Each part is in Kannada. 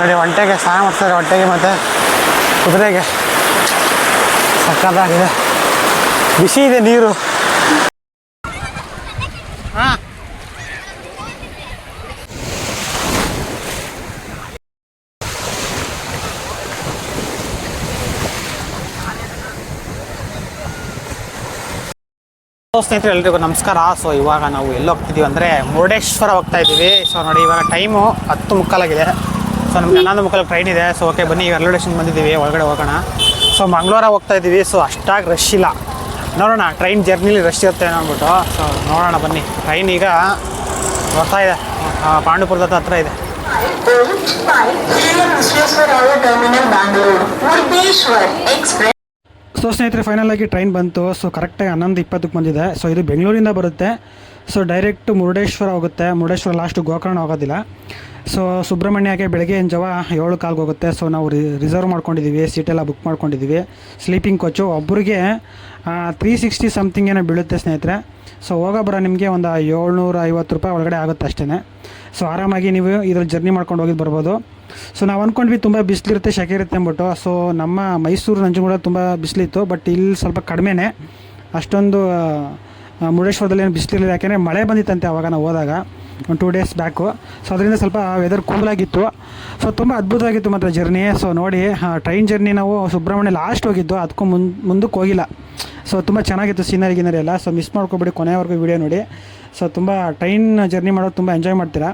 ನೋಡಿ ಒಂಟೆಗೆ ಸ್ನಾನ ಮಾಡ್ತಾರೆ, ಹೊಟ್ಟೆಗೆ ಮತ್ತು ಕುದುರೆಗೆ ಸಕ್ಕತ್ತಾಗಿದೆ, ಬಿಸಿ ಇದೆ ನೀರು. ಹಾಂ ಸ್ನೇಹಿತರೆ ಎಲ್ರಿಗೂ ನಮಸ್ಕಾರ. ಸೊ ಇವಾಗ ನಾವು ಎಲ್ಲಿ ಹೋಗ್ತಿದ್ದೀವಿ ಅಂದರೆ ಮುರುಡೇಶ್ವರ ಹೋಗ್ತಾ ಇದ್ದೀವಿ. ಸೊ ನೋಡಿ ಇವಾಗ ಟೈಮು 10:15 ಸೊ ನಮ್ಗೆ 11:15 ಟ್ರೈನ್ ಇದೆ. ಸೊ ಓಕೆ ಬನ್ನಿ, ಈಗ ರೈಲ್ವೆ ಸ್ಟೇಷನ್ ಬಂದಿದ್ದೀವಿ, ಒಳಗಡೆ ಹೋಗೋಣ. ಸೊ ಮಂಗಳವಾರ ಹೋಗ್ತಾ ಇದ್ದೀವಿ. ಸೊ ಅಷ್ಟಾಗಿ ರಶ್ ಇಲ್ಲ, ನೋಡೋಣ ಟ್ರೈನ್ ಜರ್ನಿಲಿ ರಶ್ ಇರುತ್ತೆ ಅಂದ್ಬಿಟ್ಟು. ಸೊ ನೋಡೋಣ ಬನ್ನಿ. ಟ್ರೈನ್ ಈಗ ಬರ್ತಾ ಇದೆ, ಪಾಂಡುಪುರದ ಹತ್ರ ಇದೆ. ಸೊ ಸ್ನೇಹಿತರೆ ಫೈನಲ್ ಆಗಿ ಟ್ರೈನ್ ಬಂತು. ಸೊ ಕರೆಕ್ಟಾಗಿ 11:20 ಬಂದಿದೆ. ಸೊ ಇದು ಬೆಂಗಳೂರಿಂದ ಬರುತ್ತೆ. ಸೊ ಡೈರೆಕ್ಟ್ ಮುರುಡೇಶ್ವರ ಹೋಗುತ್ತೆ. ಮುರುಡೇಶ್ವರ ಲಾಸ್ಟು ಗೋಕರ್ಣ ಹೋಗೋದಿಲ್ಲ. ಸೊ ಸುಬ್ರಹ್ಮಣ್ಯಕ್ಕೆ ಬೆಳಗ್ಗೆ ಜಾವ 7 ಹೋಗುತ್ತೆ. ಸೊ ನಾವು ರಿಸರ್ವ್ ಮಾಡ್ಕೊಂಡಿದ್ದೀವಿ, ಸೀಟೆಲ್ಲ ಬುಕ್ ಮಾಡ್ಕೊಂಡಿದ್ದೀವಿ. ಸ್ಲೀಪಿಂಗ್ ಕೋಚು ಒಬ್ಬರಿಗೆ 360 ಸಮಥಿಂಗ್ ಏನೋ ಬೀಳುತ್ತೆ ಸ್ನೇಹಿತರೆ. ಸೊ ಹೋಗೋ ನಿಮಗೆ ಒಂದು 750 ರೂಪಾಯಿ ಒಳಗಡೆ ಆಗುತ್ತೆ ಅಷ್ಟೇ. ಸೊ ಆರಾಮಾಗಿ ನೀವು ಇದ್ರಲ್ಲಿ ಜರ್ನಿ ಮಾಡ್ಕೊಂಡು ಹೋಗಿದ್ದು ಬರ್ಬೋದು. ಸೊ ನಾವು ಅಂದ್ಕೊಂಡ್ವಿ ತುಂಬ ಬಿಸಿಲಿರುತ್ತೆ, ಶೆಕೆ ಇರುತ್ತೆ ಅಂದ್ಬಿಟ್ಟು. ಸೊ ನಮ್ಮ ಮೈಸೂರು ನಂಜನಗೂಡ ತುಂಬ ಬಿಸಿಲಿತ್ತು, ಬಟ್ ಇಲ್ಲಿ ಸ್ವಲ್ಪ ಕಡಿಮೆನೇ, ಅಷ್ಟೊಂದು ಮುರುಡೇಶ್ವರದಲ್ಲಿ ಏನು ಬಿಸಿಲಿರಲಿಲ್ಲ. ಯಾಕೆಂದರೆ ಮಳೆ ಬಂದಿತ್ತಂತೆ ಅವಾಗ ನಾವು ಹೋದಾಗ, ಒಂದು 2 ಡೇಸ್ ಬ್ಯಾಕು. ಸೊ ಅದರಿಂದ ಸ್ವಲ್ಪ ವೆದರ್ ಕೂಲಾಗಿತ್ತು. ಸೊ ತುಂಬ ಅದ್ಭುತವಾಗಿತ್ತು ಮಾತ್ರ ಜರ್ನಿ. ಸೊ ನೋಡಿ ಟ್ರೈನ್ ಜರ್ನಿ ನಾವು ಸುಬ್ರಹ್ಮಣ್ಯ ಲಾಸ್ಟ್ ಹೋಗಿದ್ದು, ಅದಕ್ಕೂ ಮುಂದಕ್ಕೆ ಹೋಗಿಲ್ಲ. ಸೊ ತುಂಬ ಚೆನ್ನಾಗಿತ್ತು ಸೀನರಿ ಎಲ್ಲ. ಸೊ ಮಿಸ್ ಮಾಡ್ಕೊಬೇಡಿ, ಕೊನೆಯವರೆಗೂ ವಿಡಿಯೋ ನೋಡಿ. ಸೊ ತುಂಬ ಟ್ರೈನ್ ಜರ್ನಿ ಮಾಡೋದು ತುಂಬ ಎಂಜಾಯ್ ಮಾಡ್ತೀರಾ.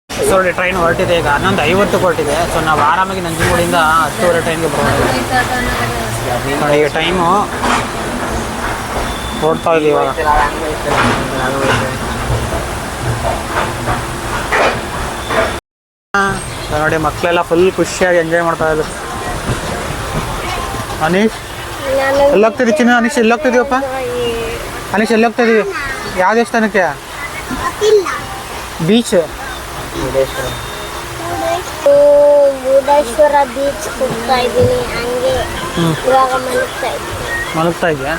ಸೊ ನೋಡಿ ಟ್ರೈನ್ ಹೊರಟಿದೆ, ಈಗ 11:50 ಹೊರಟಿದೆ. ಸೊ ನಾವು ಆರಾಮಾಗಿ ನಂಜನಗೂಡಿಂದ 10:30 ಟ್ರೈನ್ಗೆ ಬರ್ಬೋದು. ನೋಡಿ ಈಗ ಟೈಮು ಹೊರಡ್ತಾ ಇದೆ ಇವಾಗ. ಸೊ ನೋಡಿ ಮಕ್ಕಳೆಲ್ಲ ಫುಲ್ ಖುಷಿಯಾಗಿ ಎಂಜಾಯ್ ಮಾಡ್ತಾ ಇದ್ರು. ಅನೀಶ್ ಎಲ್ಲಿ ಹೋಗ್ತಿದ್ದೀವಿ ಚಿನ್ನ? ಅನೀಶ್ ಎಲ್ಲಿ ಹೋಗ್ತಿದ್ದೀವಪ್ಪ? ಅನೀಶ್ ಎಲ್ಲಿ ಹೋಗ್ತಾ ಇದೀವಿ? ಯಾವ ದೇವಸ್ಥಾನಕ್ಕೆ? ಬೀಚ್ ಮುರುಡೇಶ್ವರ ಬೀಚ್ ಹೋಗ್ತಾ ಇದ್ದೀನಿ. ಹಂಗೆ ಇವಾಗ ಮಲಗ್ತಾ ಇದೆಯಾ?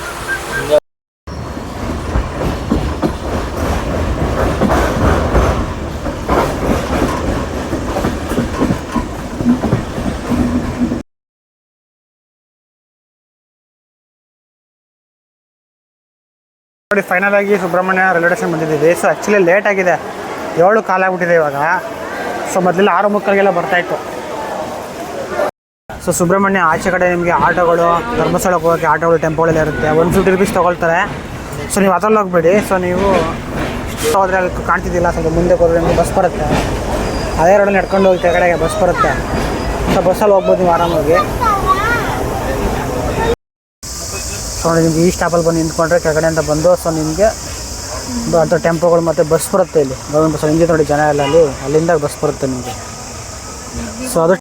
ನೋಡಿ ಫೈನಲ್ ಆಗಿ ಸುಬ್ರಹ್ಮಣ್ಯ ರೈಲ್ವೆ ಸ್ಟೇಷನ್ ಬಂದಿದ್ದೀವಿ. ಸೊ ಆ್ಯಕ್ಚುಲಿ ಲೇಟ್ ಆಗಿದೆ, 7:15 ಆಗ್ಬಿಟ್ಟಿದೆ ಇವಾಗ. ಸೊ ಮೊದಲೆಲ್ಲ 6:30 ಬರ್ತಾಯಿತ್ತು. ಸೊ ಸುಬ್ರಹ್ಮಣ್ಯ ಆಚೆ ಕಡೆ ನಿಮಗೆ ಆಟೋಗಳು, ಧರ್ಮಸ್ಥಳಕ್ಕೆ ಹೋಗೋಕ್ಕೆ ಆಟೋಗಳು, ಟೆಂಪೋಗಳೆಲ್ಲ ಇರುತ್ತೆ. 150 ರೂಪೀಸ್ ತೊಗೊಳ್ತಾರೆ. ಸೊ ನೀವು ಅದರಲ್ಲಿ ಹೋಗ್ಬೇಡಿ. ಸೊ ನೀವು ಹೋದರೆ ಅಲ್ಲಿ ಕಾಣ್ತಿದ್ದಿಲ್ಲ, ಸ್ವಲ್ಪ ಮುಂದೆ ಹೋದರೆ ನಿಮಗೆ ಬಸ್ ಬರುತ್ತೆ. ಅದೇ ರೋಡಲ್ಲಿ ನಡ್ಕೊಂಡು ಹೋಗಿ ಕೆಳಗಡೆಗೆ ಬಸ್ ಬರುತ್ತೆ. ಸೊ ಬಸ್ಸಲ್ಲಿ ಹೋಗ್ಬೋದು ನೀವು ಆರಾಮಾಗಿ. ಸೊ ನಿಮ್ಗೆ ಈ ಸ್ಟಾಪಲ್ಲಿ ಬಂದು ನಿಂತ್ಕೊಂಡ್ರೆ ಕೆಳಗಡೆ ಅಂತ ಬಂದು, ಸೊ ನಿಮಗೆ ಅಥವಾ ಟೆಂಪೋಗಳು ಮತ್ತು ಬಸ್ ಬರುತ್ತೆ. ಇಲ್ಲಿ ಗೌರ್ಮೆಂಟ್ ಬಸ್ ಹಿಂದೆ ನೋಡಿ ಜನ ಎಲ್ಲ, ಅಲ್ಲಿಂದ ಬಸ್ ಬರುತ್ತೆ ನಿಮಗೆ. ಸೊ ಅದು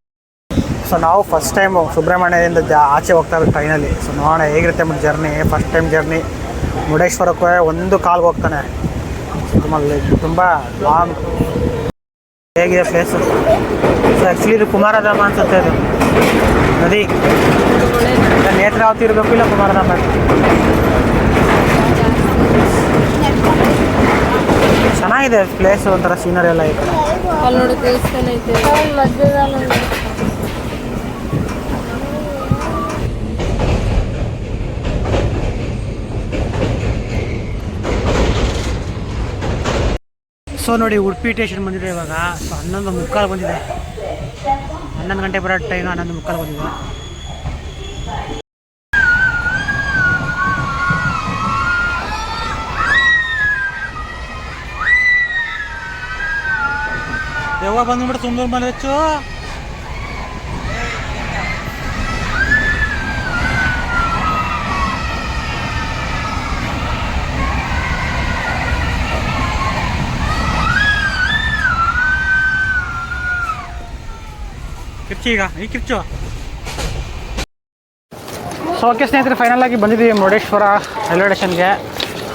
ಸೊ ನಾವು ಫಸ್ಟ್ ಟೈಮು ಸುಬ್ರಹ್ಮಣ್ಯದಿಂದ ಆಚೆ ಹೋಗ್ತಾ ಇರೋದು ಟ್ರೈನಲ್ಲಿ. ಸೊ ನೋಡೋಣ ಹೇಗಿರುತ್ತೆ ಮತ್ತು ಜರ್ನಿ. ಫಸ್ಟ್ ಟೈಮ್ ಜರ್ನಿ ಮುರುಡೇಶ್ವರಕ್ಕೆ 1 ಕಾಲ್ಗೆ ಹೋಗ್ತಾನೆ. ತುಂಬ ಲಾಂಗ್ ಹೇಗಿದೆ ಪ್ಲೇಸು. ಸೊ ಆ್ಯಕ್ಚುಲಿ ಇದು ಕುಮಾರಧಾಮ ಅನ್ಸುತ್ತೆ, ಇದು ನದಿ. ನೇತ್ರಾವತಿ ಇರಬೇಕು, ಇಲ್ಲ ಕುಮಾರಧಾಮ. ಚೆನ್ನಾಗಿದೆ ಪ್ಲೇಸು, ಒಂಥರ ಸೀನರಿ ಎಲ್ಲ ಇದೆ. ಸೊ ನೋಡಿ ಉಡುಪಿ ಸ್ಟೇಷನ್ ಬಂದಿದೆ ಇವಾಗ. ಸೊ 11:15 ಬಂದಿದೆ. 11 ಗಂಟೆ ಬರೋ ಟೈಮ್ 11:15 ಬಂದಿದೆ. ಯಾವಾಗ ಬಂದ್ಬಿಟ್ಟು ಸುಂದರ ಮನೆ ಹೆಚ್ಚು. ಕಿರ್ಚಿ ಈಗ ಈ ಕಿರ್ಚು. ಸೊ ಓಕೆ ಸ್ನೇಹಿತರೆ ಫೈನಲ್ ಆಗಿ ಬಂದಿದ್ದೀವಿ ಮುರುಡೇಶ್ವರ ರೈಲ್ವೆ ಸ್ಟೇಷನ್ಗೆ.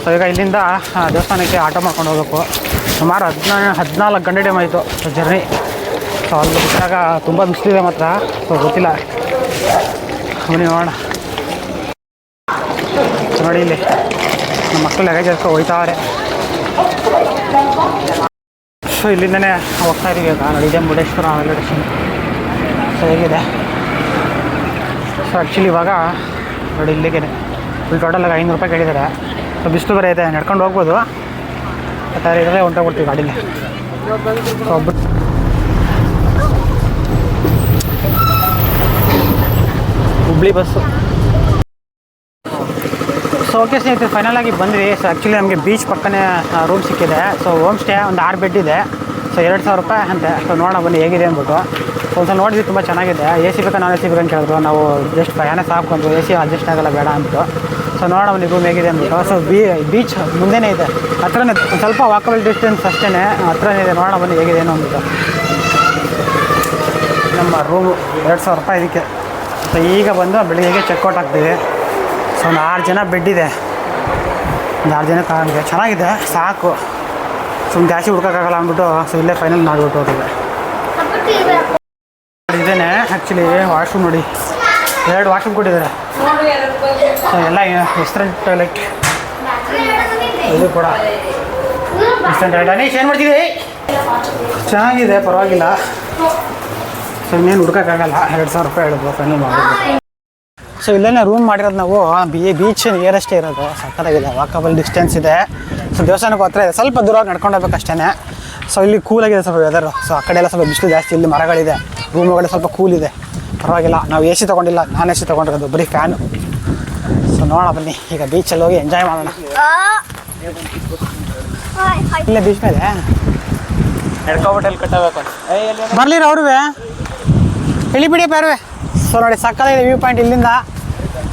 ಸೊ ಈಗ ಇಲ್ಲಿಂದ ದೇವಸ್ಥಾನಕ್ಕೆ ಆಟೋ ಮಾಡ್ಕೊಂಡು ಹೋಗಬೇಕು. ಸುಮಾರು 14 ಗಂಟೆ ಟೈಮ್ ಆಯಿತು ಜರ್ನಿ. ಸೊ ಅಲ್ಲಿ ಬಿಟ್ಟಾಗ ತುಂಬ ಬಿಸಿಲಿದೆ ಮಾತ್ರ. ಸೊ ಗೊತ್ತಿಲ್ಲ, ಬನ್ನಿ ನೋಡೋಣ. ನೋಡಿ ಇಲ್ಲಿ ನಮ್ಮ ಮಕ್ಕಳು ಮಕ್ಕಳು ಲಗೇಜ್ ಎತ್ಕೊಂಡು ಹೋಯ್ತಾವ್ರೆ. ಸೊ ಇಲ್ಲಿಂದನೇ ಹೋಗ್ತಾ ಇದೀವಿ ಈಗ. ನೋಡಿ ಇದೆ ಮುರುಡೇಶ್ವರ ರೈಲ್ವೆ ಸ್ಟೇಷನ್. ಸೊ ಹೇಗಿದೆ. ಸೊ ಆ್ಯಕ್ಚುಲಿ ಇವಾಗ ನೋಡಿ ಇಲ್ಲಿಗೆ ಇಲ್ಲಿ ಟೋಟಲಾಗಿ 500 ರೂಪಾಯಿ ಕೇಳಿದ್ದಾರೆ. ಸೊ ಬಿಸಿಲು ಬೇರೆ ಇದೆ, ನಡ್ಕೊಂಡು ಹೋಗ್ಬೋದು. ಮತ್ತು ಇದ್ರೆ ಹೊಂಟೋಗ್ಬಿಡ್ತೀವಿ ಗಾಡೀಲಿ. So Hubli bus. So okay ಸ್ನೇಹಿತರೆ, ಫೈನಲ್ ಆಗಿ ಬಂದ್ವಿ. ಸೊ ಆ್ಯಕ್ಚುಲಿ ನಮಗೆ ಬೀಚ್ ಪಕ್ಕನೇ ರೂಮ್ ಸಿಕ್ಕಿದೆ. ಸೊ ಹೋಮ್ ಸ್ಟೇ ಒಂದು 6 ಬೆಡ್ ಇದೆ. ಸೊ 2000 ರೂಪಾಯಿ ಅಂತೆ. ಸೊ ನೋಡೋಣ ಬನ್ನಿ ಹೇಗಿದೆ ಅಂದ್ಬಿಟ್ಟು. ಸೊ ಒಂದು ನೋಡಿದ್ವಿ, ತುಂಬ ಚೆನ್ನಾಗಿದೆ. AC ಬೇಕಾ ನಾನ್ AC ಬೇಕಂತ ಕೇಳಿದ್ರು. ನಾವು ಜಸ್ಟ್ ಫ್ಯಾನೇ ಸಾಕು ಅಂದರು, AC ಅಡ್ಜಸ್ಟ್ ಆಗಲ್ಲ ಬೇಡ ಅಂದ್ಬಿಟ್ಟು. ಸೊ ನೋಡೋಣ ಬನ್ನಿ ರೂಮ್ ಹೇಗಿದೆ ಅಂದ್ಬಿಟ್ಟು. ಸೊ ಬೀಚ್ ಮುಂದೆನೇ ಇದೆ, ಹತ್ರನೇ, ಒಂದು ಸ್ವಲ್ಪ ವಾಕಬಲ್ ಡಿಸ್ಟೆನ್ಸ್ ಅಷ್ಟೇ, ಹತ್ರನೇ ಇದೆ. ನೋಡೋಣ ಬನ್ನಿ ಹೇಗಿದೆ ಏನೋ ಅಂದ್ಬಿಟ್ಟು. ನಮ್ಮ ರೂಮು 2000 ರೂಪಾಯಿ ಇದಕ್ಕೆ. ಸೊ ಈಗ ಬಂದು ಬೆಳಿಗ್ಗೆ ಚೆಕ್ಔಟ್ ಆಗ್ತೀವಿ. ಸೊ ಒಂದು 6 ಜನ ಬೆಡ್ ಇದೆ, ಒಂದು 6 ಜನಕ್ಕೆ ಆಗಿದೆ. ಚೆನ್ನಾಗಿದೆ, ಸಾಕು. ಸುಮ್ಮನೆ ಜಾಸ್ತಿ ಹುಡ್ಕೋಕ್ಕಾಗಲ್ಲ ಅಂದ್ಬಿಟ್ಟು ಸೊ ಇಲ್ಲೇ ಫೈನಲ್ ಮಾಡಿಬಿಟ್ಟು ಹೋಗಿದೆ. ಇದೇನೆ ಆ್ಯಕ್ಚುಲಿ ವಾಶ್ರೂಮ್ ನೋಡಿ, 2 ವಾಶ್ರೂಮ್ ಕೊಟ್ಟಿದ್ದಾರೆ. ಸೊ ಎಲ್ಲ ವೆಸ್ಟರ್ನ್ ಟಾಯ್ಲೆಟ್. ಇದು ಕೂಡ ವೆಸ್ಟರ್ನ್ ಟಾಯ್ಲೆಟ್. ಅನೀಶ್ ಏನು ಮಾಡ್ತಿದ್ದೆ? ಚೆನ್ನಾಗಿದೆ, ಪರವಾಗಿಲ್ಲ. ಸೊ ಇನ್ನೇನು ಹುಡ್ಕೋಕ್ಕಾಗಲ್ಲ. 2000 ರೂಪಾಯಿ ಹೇಳಿದ್ರು, ಫೈನಲ್ ಮಾಡಿದ್ರು. ಸೊ ಇಲ್ಲೇ ರೂಮ್ ಮಾಡಿರೋದು ನಾವು. ಬೀಚ್ ನಿಯರೆಸ್ಟೇ ಇರೋದು. ಸಕ್ಕತ್ತಾಗಿದೆ, ವಾಕಬಲ್ ಡಿಸ್ಟೆನ್ಸ್ ಇದೆ. ಸೊ ದೇವಸ್ಥಾನಕ್ಕೂ ಹತ್ರ ಇದೆ, ಸ್ವಲ್ಪ ದೂರ ನಡ್ಕೊಂಡು ಹೋಗ್ಬೇಕು ಅಷ್ಟೇ. ಸೊ ಇಲ್ಲಿ ಕೂಲಾಗಿದೆ ಸ್ವಲ್ಪ ವೆದರು. ಸೊ ಆ ಕಡೆ ಎಲ್ಲ ಸ್ವಲ್ಪ ಬಿಸಿಲು ಜಾಸ್ತಿ, ಇಲ್ಲಿ ಮರಗಳಿದೆ. ರೂಮ್ ಒಳಗಡೆ ಸ್ವಲ್ಪ ಕೂಲ್ ಇದೆ, ಪರವಾಗಿಲ್ಲ. ನಾವು AC ತೊಗೊಂಡಿಲ್ಲ, ನಾನ್ AC ತೊಗೊಂಡಿರೋದು, ಬರೀ ಫ್ಯಾನು. ಸೊ ನೋಡೋಣ ಬನ್ನಿ, ಈಗ ಬೀಚಲ್ಲಿ ಹೋಗಿ ಎಂಜಾಯ್ ಮಾಡೋಣ. ಇಲ್ಲೇ ಬೀಚ್ ಮೇಲೆ ನಡ್ಕೊಬಿಟ್ಟಲ್ಲಿ ಕಟ್ಟಬೇಕು. ಬರ್ಲಿರ ಅವ್ರುವೆ ಇಳಿಬಿಡಿ ಪ್ಯಾರುವೆ. ಸೊ ನೋಡಿ ಸಕ್ಕತ್ತಾಗಿದೆ ವ್ಯೂ ಪಾಯಿಂಟ್ ಇಲ್ಲಿಂದ.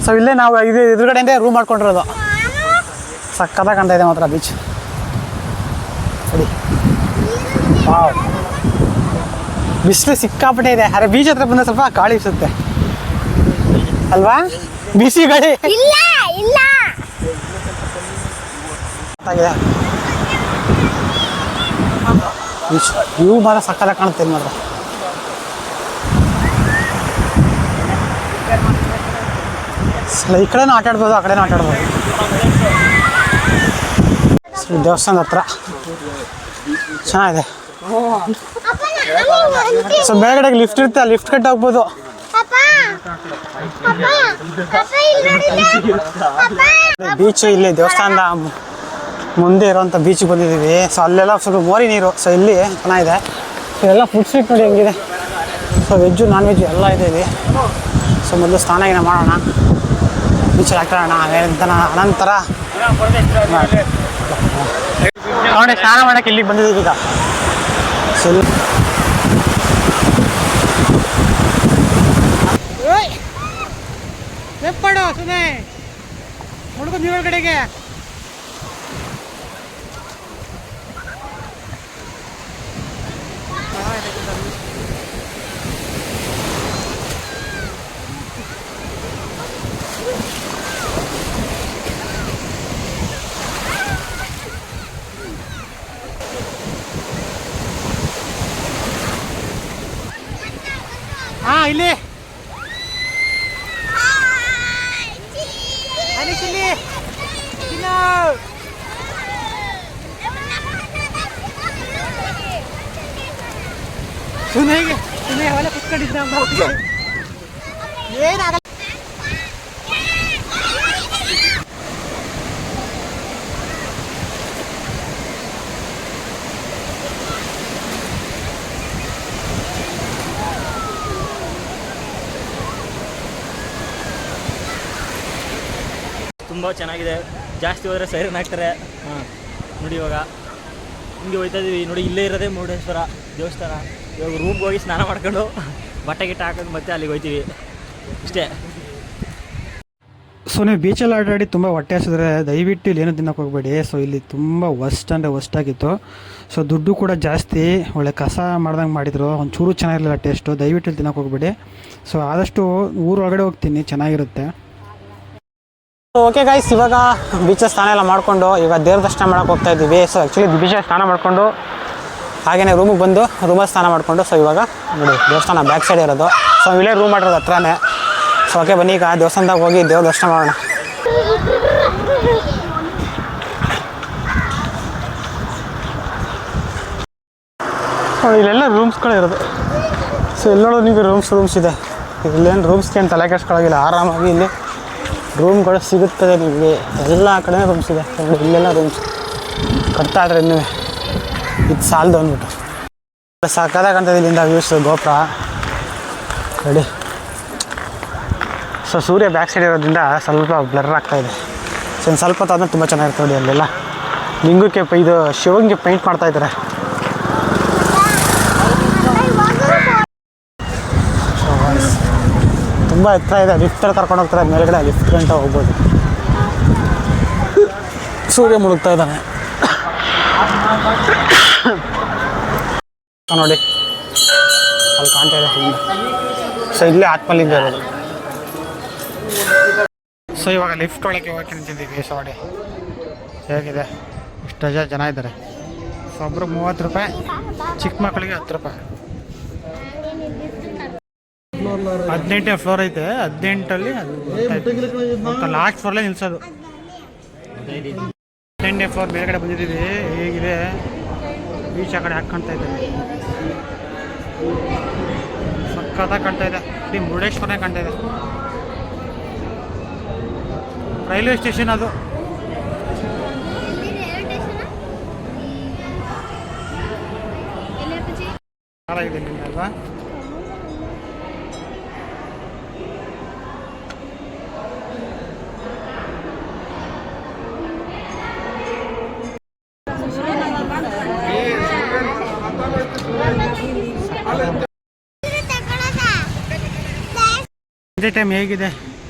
ಸೊ ಇಲ್ಲೇ ನಾವು ಇದು ಎದುರುಗಡೆಯಿಂದ ರೂಮ್ ಮಾಡ್ಕೊಂಡಿರೋದು. ಸಕ್ಕತ್ತಾಗಿ ಕಾಣ್ತಾ ಇದೆ ಮಾತ್ರ ಬೀಚ್. ಸರಿ, ವಾವ್, ಬಿಸಿಲು ಸಿಕ್ಕಾಪಟ್ಟೆ ಇದೆ. ಅರೆ ಬೀಚ್ ಹತ್ರ ಬಂದರೆ ಸ್ವಲ್ಪ ಗಾಳಿ ಇಸುತ್ತೆ ಅಲ್ವಾ? ಬಿಸಿ ಗಾಳಿ ಇಲ್ಲ ಇಲ್ಲ ಆಗಿದೆ. ಬೀಚ್ ವ್ಯೂ ಮಾತ್ರ ಸಕ್ಕತ್ತಾಗಿ ಕಾಣುತ್ತೆ ಮಾತ್ರ. ಈ ಕಡೆನೂ ಆಟ ಆಡ್ಬೋದು, ಆ ಕಡೆನೂ ಆಟ ಆಡ್ಬೋದು. ದೇವಸ್ಥಾನದ ಹತ್ರ ಚೆನ್ನಾಗಿದೆ. ಸೊ ಮೇಲ್ಗಡೆಗೆ ಲಿಫ್ಟ್ ಇರುತ್ತೆ, ಲಿಫ್ಟ್ ಕಟ್ಟಿ ಹೋಗ್ಬೋದು. ಬೀಚ್ ಇಲ್ಲಿ ದೇವಸ್ಥಾನದ ಮುಂದೆ ಇರೋಂಥ ಬೀಚಿಗೆ ಬಂದಿದ್ದೀವಿ. ಸೊ ಅಲ್ಲೆಲ್ಲ ಸ್ವಲ್ಪ ಮೋರಿ ನೀರು. ಸೊ ಇಲ್ಲಿ ಚೆನ್ನಾಗಿದೆ. ಸೊ ಎಲ್ಲ ಫುಡ್ ಸ್ಟ್ರೀಟ್ ನೋಡಿ ಹೆಂಗಿದೆ. ಸೊ ವೆಜ್ಜು ನಾನ್ ವೆಜ್ಜು ಎಲ್ಲ ಇದೆ ಇಲ್ಲಿ. ಸೊ ಮೊದಲು ಸ್ನಾನ ಏನ ಮಾಡೋಣ, ಬೀಚಲ್ಲಿ ಹಾಕೋಣ. ಅನಂತರ ನೋಡಿ ಸ್ನಾನ ಮಾಡೋಕ್ಕೆ ಇಲ್ಲಿಗೆ ಬಂದಿದ್ದೀವಿ ಈಗ. ಸೊ ಎಪ್ಪಡು ಸುಮ್ಮನೆ ಹುಡುಗ ನೀರ ಕಡೆಗೆ. ಹಾಂ ಇಲ್ಲಿ ಸುನೇಗೆ ಸುಮ್ಮನೆ ಅವೆಲ್ಲ ಕುತ್ಕೊಂಡಿದ್ದ ಏನಾಗಲ್ಲ. ತುಂಬ ಚೆನ್ನಾಗಿದೆ. ಜಾಸ್ತಿ ಹೋದರೆ ಸೈರನ್ ಹಾಕ್ತಾರೆ. ನೋಡಿ ಇವಾಗ ಹಿಂಗೆ ಹೋಯ್ತಾ ಇದೀವಿ. ನೋಡಿ ಇಲ್ಲೇ ಇರೋದೇ ಮುರುಡೇಶ್ವರ ದೇವಸ್ಥಾನ. ಇವಾಗ ರೂಮ್ಗೆ ಹೋಗಿ ಸ್ನಾನ ಮಾಡ್ಕೊಂಡು ಬಟ್ಟೆ ಗಿಟ್ಟ ಹಾಕೊಂಡು ಮತ್ತೆ ಅಲ್ಲಿಗೆ ಹೋಗ್ತೀವಿ ಇಷ್ಟೇ. ಸೊ ನೀವು ಬೀಚಲ್ಲಿ ಆಟಾಡಿ ತುಂಬ ಹೊಟ್ಟೆ ಹಸಿದ್ರೆ ದಯವಿಟ್ಟು ಇಲ್ಲಿ ಏನೂ ತಿನ್ನೋಕೆ ಹೋಗಬೇಡಿ. ಸೊ ಇಲ್ಲಿ ತುಂಬ ವರ್ಸ್ಟ್ ಅಂದರೆ ವರ್ಸ್ಟ್ ಆಗಿತ್ತು. ಸೊ ದುಡ್ಡು ಕೂಡ ಜಾಸ್ತಿ, ಒಳ್ಳೆ ಕಸ ಮಾಡ್ದಂಗೆ ಮಾಡಿದರು, ಒಂಚೂರು ಚೆನ್ನಾಗಿರಲಿಲ್ಲ ಟೇಸ್ಟು. ದಯವಿಟ್ಟು ಇಲ್ಲಿ ತಿನ್ನೋಕೆ ಹೋಗಬೇಡಿ. ಸೊ ಆದಷ್ಟು ಊರೊಳಗಡೆ ಹೋಗ್ತೀನಿ, ಚೆನ್ನಾಗಿರುತ್ತೆ. ಓಕೆ ಗೈಸ್, ಇವಾಗ ಬೀಚಲ್ಲಿ ಸ್ನಾನ ಎಲ್ಲ ಮಾಡಿಕೊಂಡು ಇವಾಗ ದೇವ್ರ ದರ್ಶನ ಮಾಡೋಕೆ ಹೋಗ್ತಾ ಇದ್ದೀವಿ. ಸೊ ಆ್ಯಕ್ಚುಲಿ ಬೀಚಲ್ಲಿ ಸ್ನಾನ ಮಾಡಿಕೊಂಡು ಹಾಗೆಯೇ ರೂಮಿಗೆ ಬಂದು ರೂಮಲ್ಲಿ ಸ್ನಾನ ಮಾಡಿಕೊಂಡು ಸೊ ಇವಾಗ ನೋಡಿ ದೇವಸ್ಥಾನ ಬ್ಯಾಕ್ ಸೈಡ್ ಇರೋದು. ಸೊ ಇಲ್ಲೇ ರೂಮ್ ಮಾಡಿರೋದು ಹತ್ರನೇ. ಸೊ ಓಕೆ ಬನ್ನಿ ಈಗ ದೇವಸ್ಥಾನದಾಗ ಹೋಗಿ ದೇವ್ರ ದರ್ಶನ ಮಾಡೋಣ. ಇಲ್ಲೆಲ್ಲ ರೂಮ್ಸ್ಗಳು ಇರೋದು. ಸೊ ಇಲ್ಲಿ ನೋಡೋದು ನಿಮಗೆ ರೂಮ್ಸ್ ಇದೆ. ಇಲ್ಲೇನು ರೂಮ್ಸ್ಗೆ ಏನು ತಲೆ ಕೆಡ್ಸ್ಕೊಳ್ಳೋಗಿಲ್ಲ, ಆರಾಮಾಗಿ ಇಲ್ಲಿ ರೂಮ್ಗಳು ಸಿಗುತ್ತದೆ ನಿಮಗೆ. ಎಲ್ಲ ಕಡೆ ರೂಮ್ಸ್ ಇದೆ. ಇಲ್ಲೆಲ್ಲ ರೂಮ್ಸ್ ಕಟ್ತಾ ಇದ್ರೆ ಇನ್ನೂ ಇದು ಸಾಲದು ಅಂದ್ಬಿಟ್ಟು ಸಕ್ಕದಾಗ ಕಾಣ್ತದೆ ಇಲ್ಲಿಂದ ವ್ಯೂಸ್ ಗೋಪುರ ರೆಡಿ. ಸೊ ಸೂರ್ಯ ಬ್ಯಾಕ್ ಸೈಡ್ ಇರೋದ್ರಿಂದ ಸ್ವಲ್ಪ ಬ್ಲರ್ ಆಗ್ತಾಯಿದೆ. ಸೊ ಒಂದು ಸ್ವಲ್ಪ ಹೊತ್ತಾದ್ಮೇಲೆ ತುಂಬ ಚೆನ್ನಾಗಿರ್ತದೆ ನೋಡಿ. ಅಲ್ಲೆಲ್ಲ ಲಿಂಗಕ್ಕೆ ಇದು ಶಿವಂಗೆ ಪೇಂಟ್ ಮಾಡ್ತಾಯಿದ್ದಾರೆ. ತುಂಬ ಎತ್ತರ ಇದೆ. ಲಿಫ್ಟಲ್ಲಿ ಕರ್ಕೊಂಡು ಹೋಗ್ತಾರೆ ಮೇಲ್ಗಡೆ, ಲಿಫ್ಟ್ ಗಂಟ ಹೋಗ್ಬೋದು. ಸೂರ್ಯ ಮುಳುಗ್ತಾ ಇದ್ದಾನೆ ನೋಡಿ, ಅಲ್ಲಿ ಕಾಣ್ತಾ ಇದೆ. ಸೊ ಇಲ್ಲೇ ಆತ್ಮಲಿಂಗ ಇರೋದು. ಸೊ ಇವಾಗ ಲಿಫ್ಟ್ ಒಳಗೆ ಹೋಗಿ ನಿಂತಿದ್ದೀವಿ. ಸೊ ನೋಡಿ ಹೇಗಿದೆ, ಇಷ್ಟು ಜನ ಇದ್ದಾರೆ. ಸೊ ಒಬ್ಬರು 30 ರೂಪಾಯಿ, ಚಿಕ್ಕ ಮಕ್ಕಳಿಗೆ 10 ರೂಪಾಯಿ. 18ನೇ ಫ್ಲೋರ್ ಐತೆ. 18ಅಲ್ಲಿ ಲಾಸ್ಟ್ ಫ್ಲೋರ್ಲೇ ನಿಲ್ಸೋದು. 18ನೇ ಫ್ಲೋರ್ ಮೇಲ್ಗಡೆ ಬಂದಿದ್ದೀವಿ. ಹೇಗಿದೆ ಬೀಚ್ ಆ ಕಡೆ ಹಾಕ್ಕೊಳ್ತಾ ಇದೆ, ಸಕ್ಕತ್ತಾಗಿ ಕಾಣ್ತಾ ಇದೆ. ಇಡೀ ಮುರುಡೇಶ್ವರನೇ ಕಾಣ್ತಾ ಇದೆ. ರೈಲ್ವೆ ಸ್ಟೇಷನ್ ಅದು. ಇದೆ ಅಲ್ವಾ? ಇದೇ ಟೈಮ್ ಹೇಗಿದೆ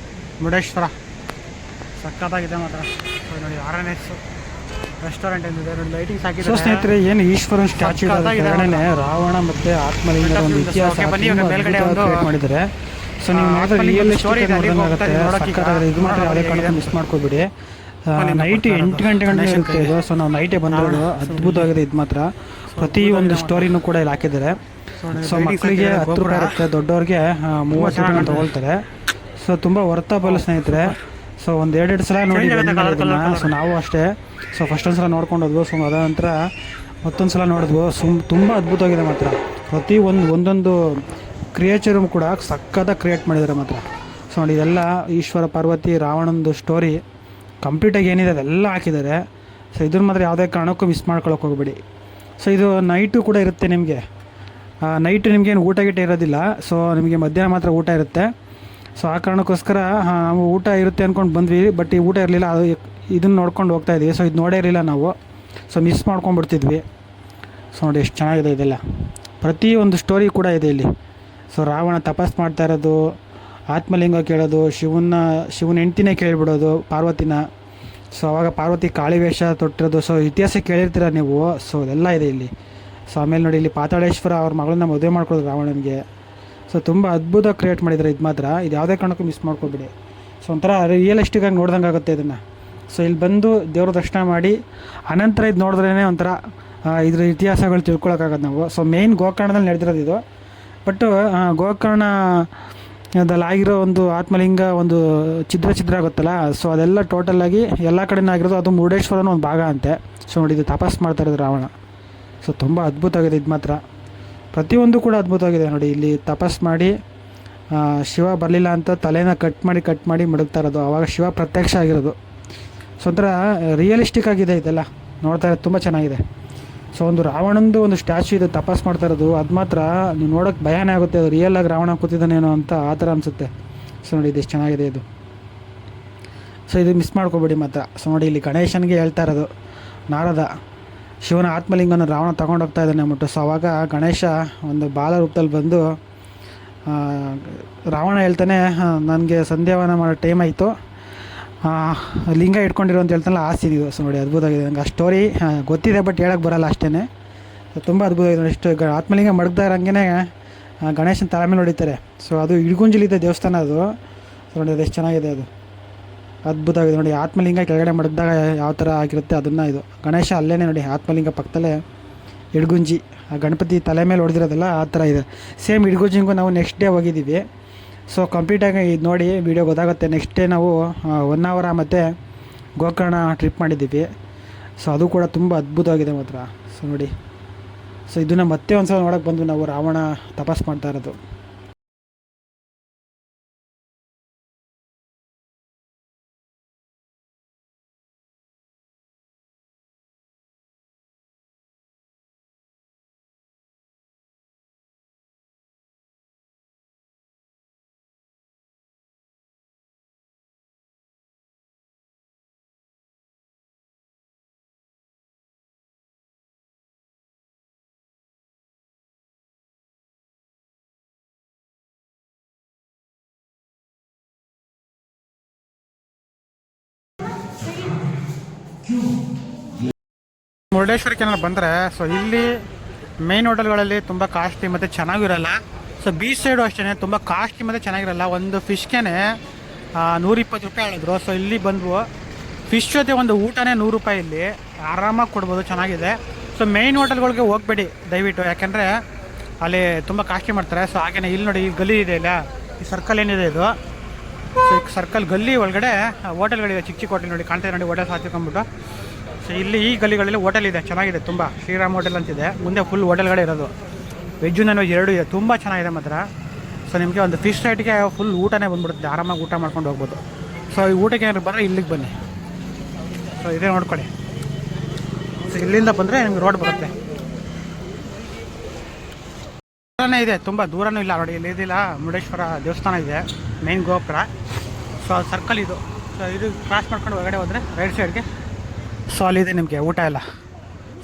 ಮುರುಡೇಶ್ವರ, ಸಕ್ಕತ್ತಾಗಿದೆ ಮಾತ್ರ. ನೋಡಿ RNS ರೆಸ್ಟೋರೆಂಟ್ ಏನಿದೆ ನೋಡಿ, ಲೈಟಿಂಗ್ಸ್ ಹಾಕಿದ್ದಾರೆ. ಸ್ನೇಹಿತರೆ, ಏನು ಈಶ್ವರನ್ ಸ್ಟ್ಯಾಚ್ಯೂ ಕೆಳಗಡೆ ರಾವಣ ಮತ್ತು ಆತ್ಮಲಿಂಗದ ಒಂದು ಇತಿಹಾಸ ಕ್ರಿಯೇಟ್ ಮಾಡಿದ್ದಾರೆ. ಸೊ ನೀವು ಮಾತ್ರ ರಿಯಲ್ ನೋಡೋಕ್ಕಾಗುತ್ತೆ. ಸಕ್ಕತ್ತಾಗಿದೆ. ಇದು ಮಾತ್ರ ಯಾವುದೇ ಕಾರಣಕ್ಕೂ ಮಿಸ್ ಮಾಡ್ಕೋಬೇಡಿ. ನೈಟ್ 8 ಗಂಟೆ ಇರುತ್ತೆ ಇದು. ಸೊ ನಾವು ನೈಟೇ ಬಂದಿರೋದು. ಅದ್ಭುತವಾಗಿದೆ ಇದು ಮಾತ್ರ. ಪ್ರತಿಯೊಂದು ಸ್ಟೋರಿನೂ ಕೂಡ ಇಲ್ಲಿ ಹಾಕಿದ್ದಾರೆ. ಸೊ ಮಕ್ಕಳಿಗೆ 10 ರೂಪಾಯಿ ಇರುತ್ತೆ, ದೊಡ್ಡವ್ರಿಗೆ 30 ರೂಪಾಯಿ ತೊಗೊಳ್ತಾರೆ. ಸೊ ತುಂಬ ವರ್ತಬಲ್ ಸ್ನೇಹಿತರೆ. ಸೊ ಒಂದು 2 ಸಲ ನೋಡಿ ಬಂದಿದ್ದೀವಿ. ಸೊ ನಾವು ಅಷ್ಟೇ. ಸೊ ಫಸ್ಟ್ ಒಂದು ಸಲ ನೋಡ್ಕೊಂಡು ಹೋದ್ವು. ಸೊ ಅದ ನಂತರ ಮತ್ತೊಂದು ಸಲ ನೋಡಿದ್ವು. ತುಂಬ ಅದ್ಭುತವಾಗಿದೆ ಮಾತ್ರ. ಒಂದೊಂದು ಕ್ರಿಯೇಚರು ಕೂಡ ಸಕ್ಕತ್ತಾಗಿ ಕ್ರಿಯೇಟ್ ಮಾಡಿದ್ದಾರೆ ಮಾತ್ರ. ಸೊ ನೋಡಿ, ಇದೆಲ್ಲ ಈಶ್ವರ ಪಾರ್ವತಿ ರಾವಣಂದು ಸ್ಟೋರಿ ಕಂಪ್ಲೀಟಾಗಿ ಏನಿದೆ ಅದೆಲ್ಲ ಹಾಕಿದ್ದಾರೆ. ಸೊ ಇದನ್ನು ಮಾತ್ರ ಯಾವುದೇ ಕಾರಣಕ್ಕೂ ಮಿಸ್ ಮಾಡ್ಕೊಳಕ್ಕೆ ಹೋಗ್ಬೇಡಿ. ಸೊ ಇದು ನೈಟು ಕೂಡ ಇರುತ್ತೆ ನಿಮಗೆ. ನೈಟು ನಿಮಗೇನು ಊಟ ಗೀಟ ಇರೋದಿಲ್ಲ. ಸೊ ನಿಮಗೆ ಮಧ್ಯಾಹ್ನ ಮಾತ್ರ ಊಟ ಇರುತ್ತೆ. ಸೊ ಆ ಕಾರಣಕ್ಕೋಸ್ಕರ ನಾವು ಊಟ ಇರುತ್ತೆ ಅಂದ್ಕೊಂಡು ಬಂದ್ವಿ. ಬಟ್ ಈ ಊಟ ಇರಲಿಲ್ಲ, ಅದು ಇದನ್ನು ನೋಡ್ಕೊಂಡು ಹೋಗ್ತಾಯಿದ್ವಿ. ಸೊ ಇದು ನೋಡೇ ಇರಲಿಲ್ಲ ನಾವು. So miss ಮಾಡ್ಕೊಂಡ್ಬಿಡ್ತಿದ್ವಿ. ಸೊ ನೋಡಿ ಎಷ್ಟು ಚೆನ್ನಾಗಿದೆ ಇದೆಲ್ಲ. ಪ್ರತಿಯೊಂದು ಸ್ಟೋರಿ ಕೂಡ ಇದೆ ಇಲ್ಲಿ. ಸೊ ರಾವಣ ತಪಸ್ ಮಾಡ್ತಾ ಇರೋದು, ಆತ್ಮಲಿಂಗ ಕೇಳೋದು, ಶಿವನ ಹೆಂಡ್ತಿನೇ ಕೇಳಿಬಿಡೋದು ಪಾರ್ವತಿನ. ಸೊ ಅವಾಗ ಪಾರ್ವತಿ ಕಾಳಿ ವೇಷ ತೊಟ್ಟಿರೋದು. ಸೊ ಇತಿಹಾಸ ಕೇಳಿರ್ತೀರ ನೀವು. ಸೊ ಅದೆಲ್ಲ ಇದೆ ಇಲ್ಲಿ. ಸೊ ಆಮೇಲೆ ನೋಡಿ, ಇಲ್ಲಿ ಪಾತಾಳೇಶ್ವರ ಅವ್ರ ಮಗಳನ್ನ ಮದುವೆ ಮಾಡ್ಕೊಳ್ಳೋದು ರಾವಣನಿಗೆ. ಸೊ ತುಂಬ ಅದ್ಭುತ ಕ್ರಿಯೇಟ್ ಮಾಡಿದ್ದಾರೆ ಇದು ಮಾತ್ರ. ಇದು ಯಾವುದೇ ಕಾರಣಕ್ಕೂ ಮಿಸ್ ಮಾಡ್ಕೊಬೇಡಿ. ಸೊ ಒಂಥರ ರಿಯಲಿಸ್ಟಿಕ್ಕಾಗಿ ನೋಡ್ದಂಗೆ ಆಗುತ್ತೆ ಇದನ್ನು. ಸೊ ಇಲ್ಲಿ ಬಂದು ದೇವ್ರ ದರ್ಶನ ಮಾಡಿ ಅನಂತರ ಇದು ನೋಡಿದ್ರೇ ಒಂಥರ ಇದ್ರ ಇತಿಹಾಸಗಳು ತಿಳ್ಕೊಳಕ್ಕಾಗತ್ತೆ ನಾವು. ಸೊ ಮೇಯ್ನ್ ಗೋಕರ್ಣದಲ್ಲಿ ನಡೆದಿರೋದು ಇದು. ಬಟ್ ಗೋಕರ್ಣದಲ್ಲಿ ಆಗಿರೋ ಒಂದು ಆತ್ಮಲಿಂಗ ಒಂದು ಛಿದ್ರ ಆಗುತ್ತಲ್ಲ. ಸೊ ಅದೆಲ್ಲ ಟೋಟಲಾಗಿ ಎಲ್ಲ ಕಡೆನೂ ಆಗಿರೋದು. ಅದು ಮುರುಡೇಶ್ವರನ ಒಂದು ಭಾಗ ಅಂತೆ. ಸೊ ನೋಡಿ, ಇದು ತಪಸ್ ಮಾಡ್ತಾ ಇರೋದು ರಾವಣ. ಸೊ ತುಂಬ ಅದ್ಭುತವಾಗಿದೆ ಇದು ಮಾತ್ರ. ಪ್ರತಿಯೊಂದು ಕೂಡ ಅದ್ಭುತವಾಗಿದೆ ನೋಡಿ. ಇಲ್ಲಿ ತಪಸ್ ಮಾಡಿ ಶಿವ ಬರಲಿಲ್ಲ ಅಂತ ತಲೆನ ಕಟ್ ಮಾಡಿ ಮಡಗ್ತಾ ಇರೋದು. ಆವಾಗ ಶಿವ ಪ್ರತ್ಯಕ್ಷ ಆಗಿರೋದು. ಸೊ ಒಂಥರ ರಿಯಲಿಸ್ಟಿಕ್ ಆಗಿದೆ ಇದೆಲ್ಲ. ನೋಡ್ತಾ ಇರೋದು ತುಂಬ ಚೆನ್ನಾಗಿದೆ. ಸೊ ಒಂದು ರಾವಣಂದು ಒಂದು ಸ್ಟ್ಯಾಚ್ಯೂ ಇದೆ ತಪಸ್ ಮಾಡ್ತಾ ಇರೋದು. ಅದು ಮಾತ್ರ ನೀವು ನೋಡೋಕ್ಕೆ ಭಯನೇ ಆಗುತ್ತೆ. ಅದು ರಿಯಲಾಗಿ ರಾವಣ ಕೂತಿದ್ದಾನೇನೋ ಅಂತ ಆ ಥರ ಅನಿಸುತ್ತೆ. ಸೊ ನೋಡಿ, ಇದು ಎಷ್ಟು ಚೆನ್ನಾಗಿದೆ ಇದು. ಸೊ ಇದು ಮಿಸ್ ಮಾಡ್ಕೋಬೇಡಿ ಮಾತ್ರ. ಸೊ ನೋಡಿ, ಇಲ್ಲಿ ಗಣೇಶನಿಗೆ ಹೇಳ್ತಾ ಇರೋದು ನಾರದ, ಶಿವನ ಆತ್ಮಲಿಂಗನ ರಾವಣ ತೊಗೊಂಡೋಗ್ತಾ ಇದ್ದಾನೆ ಅಂದ್ಬಿಟ್ಟು. ಸೊ ಅವಾಗ ಗಣೇಶ ಒಂದು ಬಾಲ ರೂಪದಲ್ಲಿ ಬಂದು ರಾವಣ ಹೇಳ್ತಾನೆ, ನನಗೆ ಸಂಧ್ಯಾವನ ಮಾಡೋ ಟೈಮ್ ಆಯಿತು, ಲಿಂಗ ಇಟ್ಕೊಂಡಿರೋ ಅಂತ ಹೇಳ್ತಾನಲ್ಲ ಆ ಸೀನ್ ಇದು. ಸೊ ನೋಡಿ, ಅದ್ಭುತವಾಗಿದೆ. ನಂಗೆ ಆ ಸ್ಟೋರಿ ಗೊತ್ತಿದೆ, ಬಟ್ ಹೇಳೋಕ್ಕೆ ಬರೋಲ್ಲ ಅಷ್ಟೇ. ತುಂಬ ಅದ್ಭುತವಾಗಿದೆ ನೋಡಿ. ಇಷ್ಟು ಆತ್ಮಲಿಂಗ ಮಡಗ್ತಾ ಇರೋಂಗೆ ಗಣೇಶನ ತಲೆ ಮೇಲೆ ಹೊಡಿತಾರೆ. ಸೊ ಅದು ಇಡ್ಗುಂಜಲಿದೆ ದೇವಸ್ಥಾನ ಅದು. ಸೊ ನೋಡಿ, ಅದು ಎಷ್ಟು ಚೆನ್ನಾಗಿದೆ, ಅದು ಅದ್ಭುತವಾಗಿದೆ ನೋಡಿ. ಆತ್ಮಲಿಂಗ ಕೆಳಗಡೆ ಮಡಗ್ದಾಗ ಯಾವ ಥರ ಆಗಿರುತ್ತೆ ಅದನ್ನು ಇದು ಗಣೇಶ ಅಲ್ಲೇ ನೋಡಿ, ಆತ್ಮಲಿಂಗ ಪಕ್ಕದಲ್ಲೇ ಇಡ್ಗುಂಜಿ ಆ ಗಣಪತಿ ತಲೆ ಮೇಲೆ ಹೊಡೆದಿರೋದಲ್ಲ ಆ ಥರ ಇದೆ. ಸೇಮ್ ಇಡ್ಗುಂಜಿಗೂ ನಾವು ನೆಕ್ಸ್ಟ್ ಡೇ ಹೋಗಿದ್ದೀವಿ. ಸೊ ಕಂಪ್ಲೀಟಾಗಿ ಇದು ನೋಡಿ ವೀಡಿಯೋ ಗೊತ್ತಾಗುತ್ತೆ. ನೆಕ್ಸ್ಟ್ ಡೇ ನಾವು 1 hour ಮತ್ತು ಗೋಕರ್ಣ ಟ್ರಿಪ್ ಮಾಡಿದ್ದೀವಿ. ಸೊ ಅದು ಕೂಡ ತುಂಬ ಅದ್ಭುತವಾಗಿದೆ ಮಾತ್ರ. ಸೊ ನೋಡಿ, ಸೊ ಇದನ್ನು ಮತ್ತೆ ಒಂದು ಸಲ ನೋಡೋಕೆ ಬಂದು ನಾವು ರಾವಣ ತಪಾಸ್ ಮಾಡ್ತಾ ಇರೋದು. ಮುರುಡೇಶ್ವರ ಕೆನಾಲ್ ಬಂದರೆ ಸೊ ಇಲ್ಲಿ ಮೇನ್ ಹೋಟೆಲ್ಗಳಲ್ಲಿ ತುಂಬ ಕಾಸ್ಟ್ಲಿ ಮತ್ತು ಚೆನ್ನಾಗಿರಲ್ಲ. ಸೊ ಬೀಚ್ ಸೈಡು ಅಷ್ಟೇ ತುಂಬ ಕಾಸ್ಟ್ಲಿ ಮತ್ತು ಚೆನ್ನಾಗಿರಲ್ಲ. ಒಂದು ಫಿಶ್ಗೆ 120 ರೂಪಾಯಿ ಹೇಳಿದ್ರು. ಸೊ ಇಲ್ಲಿ ಬಂದ್ವು ಫಿಶ್ ಜೊತೆ ಒಂದು ಊಟನೇ 100 ರೂಪಾಯಿ ಇಲ್ಲಿ ಆರಾಮಾಗಿ ಕೊಡ್ಬೋದು, ಚೆನ್ನಾಗಿದೆ. ಸೊ ಮೇನ್ ಹೋಟೆಲ್ಗಳಿಗೆ ಹೋಗಬೇಡಿ ದಯವಿಟ್ಟು, ಯಾಕೆಂದರೆ ಅಲ್ಲಿ ತುಂಬ ಕಾಸ್ಟ್ಲಿ ಮಾಡ್ತಾರೆ. ಸೊ ಹಾಗೆಯೇ ಇಲ್ಲಿ ನೋಡಿ, ಈ ಗಲ್ಲಿ ಇದೆ ಇಲ್ಲ, ಈ ಸರ್ಕಲ್ ಏನಿದೆ ಇದು, ಸೊ ಈ ಸರ್ಕಲ್ ಗಲ್ಲಿ ಒಳಗಡೆ ಹೋಟೆಲ್ಗಳಿದೆ, ಚಿಕ್ಕ ಚಿಕ್ಕ ಹೋಟೆಲ್ ನೋಡಿ ಕಾಣ್ತಾ ನೋಡಿ, ಹೋಟೆಲ್ ಹಾಕಿಕೊಂಡ್ಬಿಟ್ಟು. ಸೊ ಇಲ್ಲಿ ಈ ಗಲ್ಲಿಗಳಲ್ಲಿ ಹೋಟೆಲ್ ಇದೆ, ಚೆನ್ನಾಗಿದೆ ತುಂಬ. ಶ್ರೀರಾಮ್ ಹೋಟೆಲ್ ಅಂತಿದೆ, ಮುಂದೆ ಫುಲ್ ಹೋಟೆಲ್ಗಳೇ ಇರೋದು, ವೆಜ್ಜು ನಾನ್ ವೆಜ್ ಎರಡೂ ಇದೆ, ತುಂಬ ಚೆನ್ನಾಗಿದೆ ಮಾತ್ರ. ಸೊ ನಿಮಗೆ ಒಂದು ಫಿಶ್ ರೇಟ್ಗೆ ಫುಲ್ ಊಟನೇ ಬಂದ್ಬಿಡುತ್ತೆ, ಆರಾಮಾಗಿ ಊಟ ಮಾಡ್ಕೊಂಡು ಹೋಗ್ಬೋದು. ಸೊ ಈ ಊಟಕ್ಕೆ ಏನಾದ್ರು ಬಂದರೆ ಇಲ್ಲಿಗೆ ಬನ್ನಿ. ಸೊ ಇದೇ ನೋಡ್ಕೊಳ್ಳಿ. ಸೊ ಇಲ್ಲಿಂದ ಬಂದರೆ ನಿಮ್ಗೆ ರೋಡ್ ಬರುತ್ತೆ, ದೂರನೇ ಇದೆ, ತುಂಬ ದೂರನೂ ಇಲ್ಲ ನೋಡಿ. ಇಲ್ಲಿ ಇದಿಲ್ಲ, ಮುರುಡೇಶ್ವರ ದೇವಸ್ಥಾನ ಇದೆ, ಮೇನ್ ಗೋಪುರ. ಸೊ ಸರ್ಕಲ್ ಇದು. ಸೊ ಇದು ಕ್ರಾಸ್ ಮಾಡ್ಕೊಂಡು ಹೊರಗಡೆ ಹೋದರೆ ರೈಟ್ ಸೈಡ್ಗೆ ಸೊ ಅಲ್ಲಿದೆ ನಿಮಗೆ ಊಟ ಎಲ್ಲ.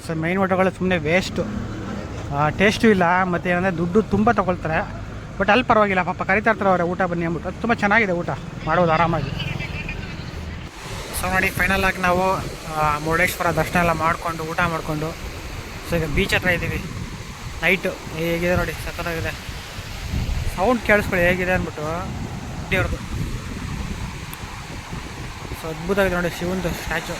ಸೊ ಮೈನ್ ಹೋಟೆಲ್ಗಳು ಸುಮ್ಮನೆ ವೇಸ್ಟು, ಟೇಸ್ಟು ಇಲ್ಲ, ಮತ್ತು ಏನಂದರೆ ದುಡ್ಡು ತುಂಬ ತೊಗೊಳ್ತಾರೆ. ಬಟ್ ಅಲ್ಲಿ ಪರವಾಗಿಲ್ಲ, ಪಾಪ ಕರಿತಾ ಇರ್ತಾರೆ ಅವರೇ ಊಟ ಬನ್ನಿ ಅಂದ್ಬಿಟ್ಟು. ಅದು ತುಂಬ ಚೆನ್ನಾಗಿದೆ, ಊಟ ಮಾಡ್ಬೋದು ಆರಾಮಾಗಿ. ಸೊ ನೋಡಿ, ಫೈನಲ್ ಆಗಿ ನಾವು ಮುರುಡೇಶ್ವರ ದರ್ಶನ ಎಲ್ಲ ಮಾಡಿಕೊಂಡು ಊಟ ಮಾಡಿಕೊಂಡು ಸೊ ಈಗ ಬೀಚ್ ಹತ್ರ ಇದ್ದೀವಿ. ನೈಟು ಹೇಗಿದೆ ನೋಡಿ, ಸಕ್ಕತ್ತಾಗಿದೆ. ಸೌಂಡ್ ಕೇಳಿಸ್ಕೊಳ್ಳಿ ಹೇಗಿದೆ ಅಂದ್ಬಿಟ್ಟು ದೇವ್ರದ್ದು. ಸೊ ಅದ್ಭುತವಾಗಿದೆ ನೋಡಿ, ಶಿವಂದು ಸ್ಟ್ಯಾಚು.